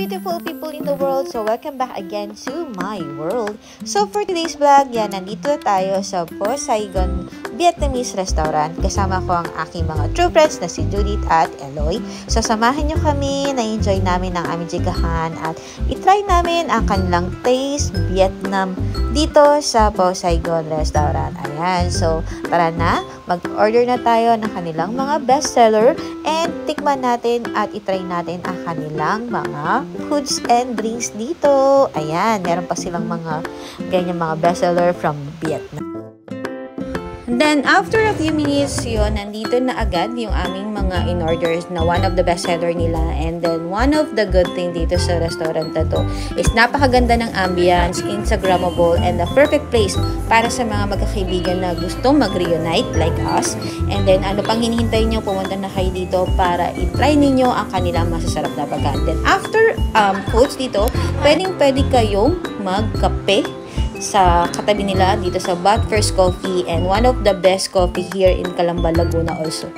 beautiful people in the world. So, welcome back again to my world. So, for today's vlog, yan, nandito tayo sa Po Saigon Vietnamese restaurant. Kasama ko ang aking mga true friends na si Judith at Eloy. So, samahan nyo kami, na-enjoy namin ang aming chikahan at itry namin ang kanilang taste Vietnam dito sa Po Saigon restaurant. Ayan, so tara na, mag-order na tayo ng kanilang mga bestseller and tikman natin at itry natin ang kanilang mga foods and drinks dito. Ayan, meron pa silang mga ganyan mga bestseller from Vietnam. Then, after a few minutes yun, nandito na agad yung aming mga in-orders na one of the bestseller nila. And then, one of the good thing dito sa restaurant na to is napakaganda ng ambience, Instagrammable, and the perfect place para sa mga magkakaibigan na gustong mag-reunite like us. And then, ano pang hinihintay nyo, pumunta na kayo dito para i-try ninyo ang kanilang masasarap na pagkain. Then, after foods dito, pwedeng-pwede kayong magkape sa katabi nila dito sa But First Coffee, and one of the best coffee here in Calamba, Laguna also.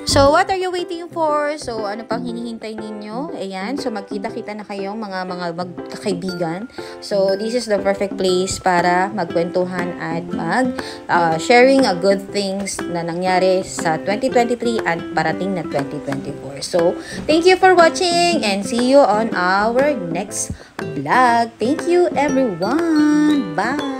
So, what are you waiting for? So, ano pang hinihintay ninyo? Ayan, so magkita-kita na kayong mga magkakaibigan. So, this is the perfect place para magkwentuhan at sharing a good things na nangyari sa 2023 at parating na 2024. So, thank you for watching and see you on our next vlog. Thank you everyone. Bye!